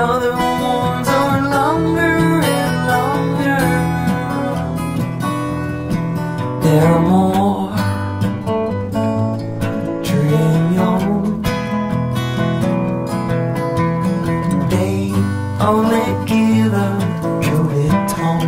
other ones are longer and longer. There are more dream on. They only give a truly tone.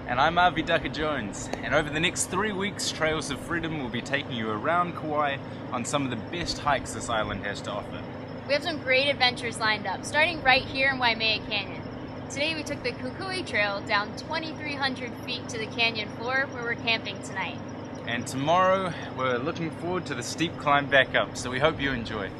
And I'm Arvi Ducker-Jones, and over the next 3 weeks, Trails of Freedom will be taking you around Kauai on some of the best hikes this island has to offer. We have some great adventures lined up, starting right here in Waimea Canyon. Today we took the Kukui Trail down 2,300 feet to the canyon floor where we're camping tonight. And tomorrow we're looking forward to the steep climb back up, so we hope you enjoy.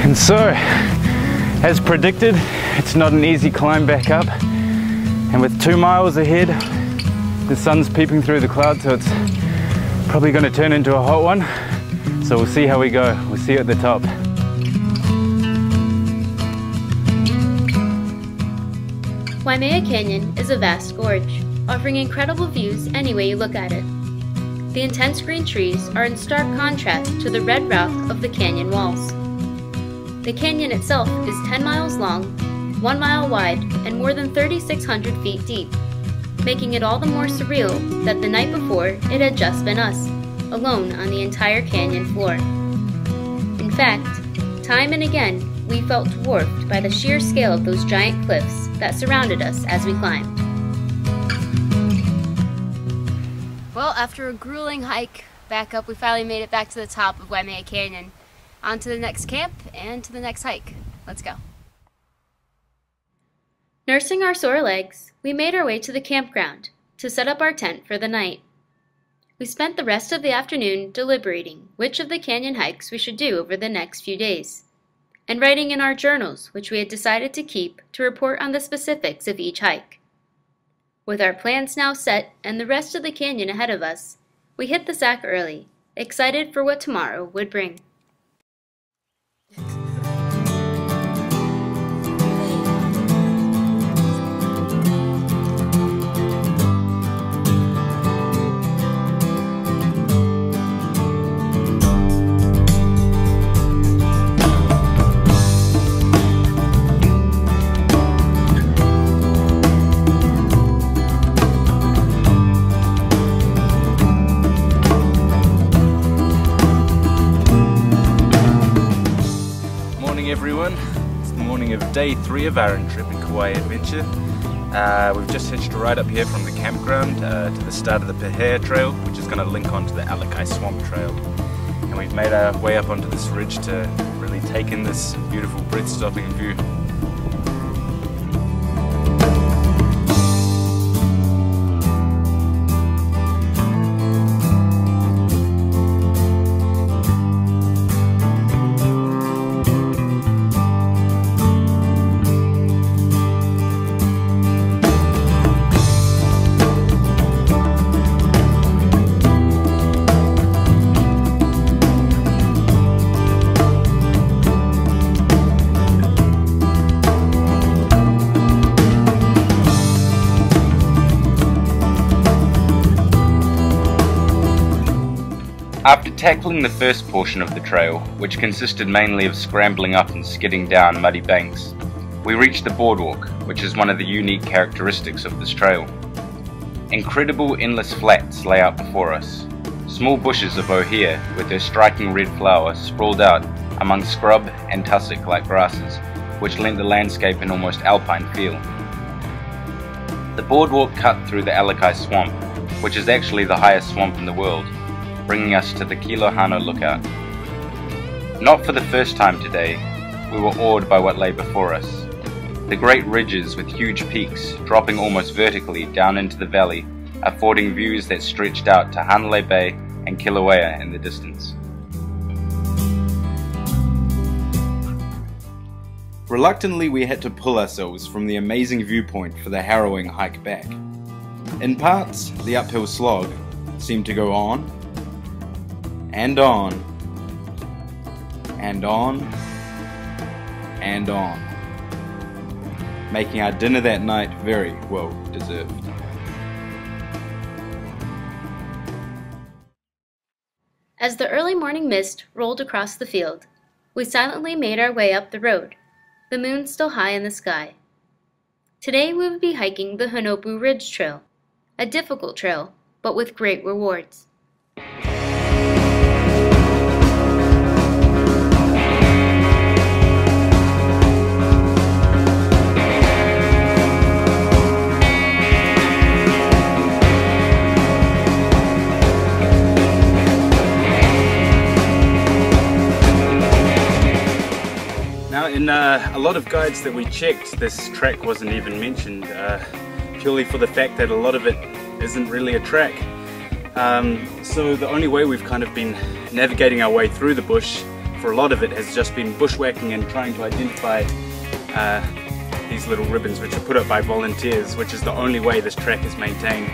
And so, as predicted, it's not an easy climb back up. And with 2 miles ahead, the sun's peeping through the clouds, so it's probably going to turn into a hot one. So we'll see how we go. We'll see you at the top. Waimea Canyon is a vast gorge, offering incredible views any way you look at it. The intense green trees are in stark contrast to the red rock of the canyon walls. The canyon itself is 10 miles long, 1 mile wide, and more than 3,600 feet deep, making it all the more surreal that the night before it had just been us, alone on the entire canyon floor. In fact, time and again, we felt dwarfed by the sheer scale of those giant cliffs that surrounded us as we climbed. Well, after a grueling hike back up, we finally made it back to the top of Waimea Canyon. On to the next camp and to the next hike. Let's go. Nursing our sore legs, we made our way to the campground to set up our tent for the night. We spent the rest of the afternoon deliberating which of the canyon hikes we should do over the next few days, and writing in our journals which we had decided to keep to report on the specifics of each hike. With our plans now set and the rest of the canyon ahead of us, we hit the sack early, excited for what tomorrow would bring. Everyone, it's the morning of day 3 of our trip in Kauai adventure. We've just hitched a ride up here from the campground to the start of the Pehea Trail, which is going to link onto the Alakai Swamp Trail. And we've made our way up onto this ridge to really take in this beautiful, breathtaking view. tackling the first portion of the trail, which consisted mainly of scrambling up and skidding down muddy banks, we reached the boardwalk, which is one of the unique characteristics of this trail. Incredible endless flats lay out before us. Small bushes of ohia with their striking red flower sprawled out among scrub and tussock-like grasses, which lent the landscape an almost alpine feel. The boardwalk cut through the Alakai swamp, which is actually the highest swamp in the world, bringing us to the Kilohana lookout. Not for the first time today, we were awed by what lay before us. The great ridges with huge peaks dropping almost vertically down into the valley, affording views that stretched out to Hanalei Bay and Kilauea in the distance. Reluctantly, we had to pull ourselves from the amazing viewpoint for the harrowing hike back. In parts, the uphill slog seemed to go on, and on, and on, and on, making our dinner that night very well deserved. As the early morning mist rolled across the field, we silently made our way up the road, the moon still high in the sky. Today we would be hiking the Honopu Ridge Trail, a difficult trail, but with great rewards. Now, in a lot of guides that we checked, this track wasn't even mentioned, purely for the fact that a lot of it isn't really a track. So the only way we've kind of been navigating our way through the bush for a lot of it has just been bushwhacking and trying to identify these little ribbons which are put up by volunteers, which is the only way this track is maintained.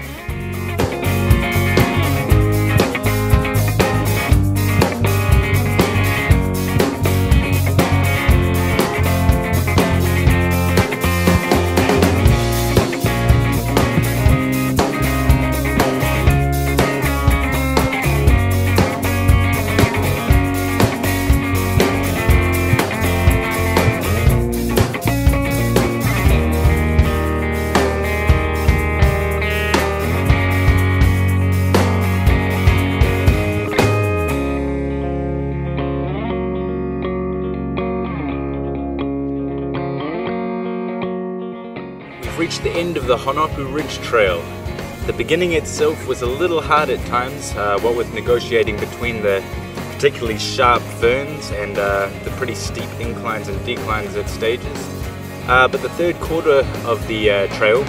Reached the end of the Honopu Ridge Trail. The beginning itself was a little hard at times, what with negotiating between the particularly sharp ferns and the pretty steep inclines and declines at stages. But the third quarter of the trail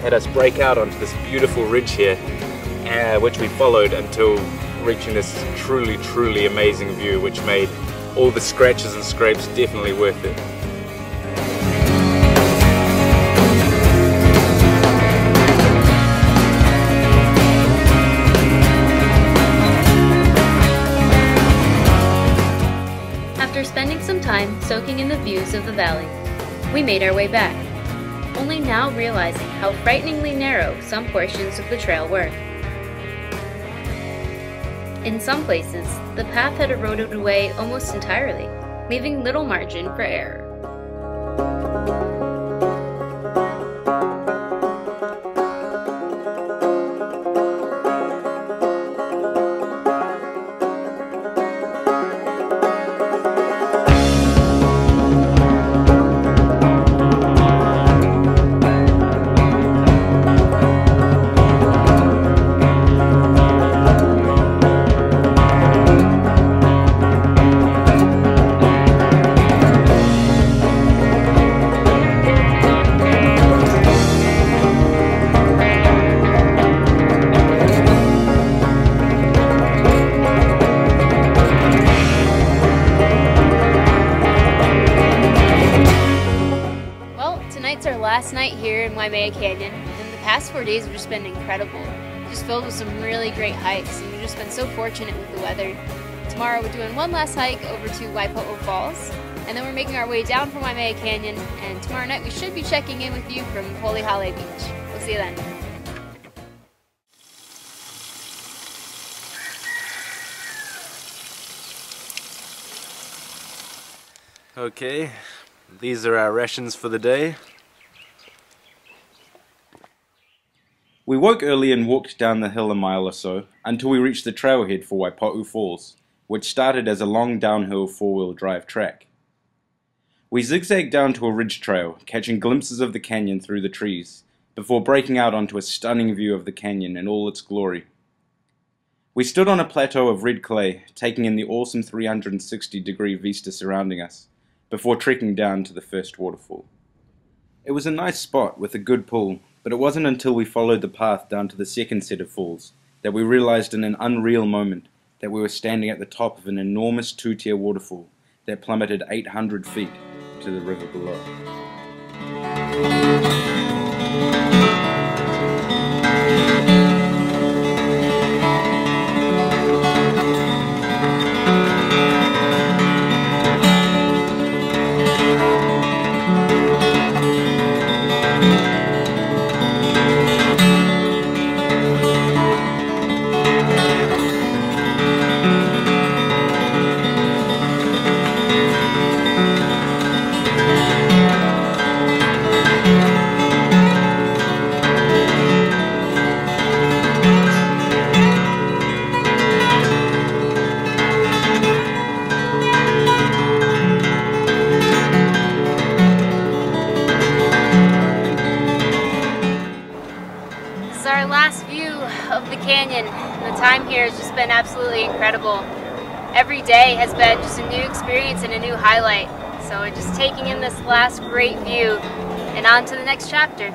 had us break out onto this beautiful ridge here, which we followed until reaching this truly amazing view, which made all the scratches and scrapes definitely worth it. After spending some time soaking in the views of the valley, we made our way back, only now realizing how frighteningly narrow some portions of the trail were. In some places, the path had eroded away almost entirely, leaving little margin for error. Last night here in Waimea Canyon, and the past 4 days have just been incredible. Just filled with some really great hikes, and we've just been so fortunate with the weather. Tomorrow we're doing one last hike over to Waipo Falls, and then we're making our way down from Waimea Canyon, and tomorrow night we should be checking in with you from Holihale Beach. We'll see you then. Okay, these are our rations for the day. We woke early and walked down the hill a mile or so until we reached the trailhead for Waipo Falls, which started as a long downhill four-wheel drive track. We zigzagged down to a ridge trail, catching glimpses of the canyon through the trees, before breaking out onto a stunning view of the canyon in all its glory. We stood on a plateau of red clay, taking in the awesome 360-degree vista surrounding us, before trekking down to the first waterfall. It was a nice spot with a good pull, but it wasn't until we followed the path down to the second set of falls that we realized in an unreal moment that we were standing at the top of an enormous two-tier waterfall that plummeted 800 feet to the river below. Our last view of the canyon. The time here has just been absolutely incredible. Every day has been just a new experience and a new highlight. So we're just taking in this last great view and on to the next chapter.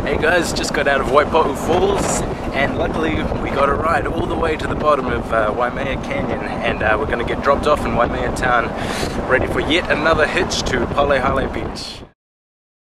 Hey guys, just got out of Waipo Falls and luckily we got a ride all the way to the bottom of Waimea Canyon, and we're going to get dropped off in Waimea town ready for yet another hitch to Palehale Beach.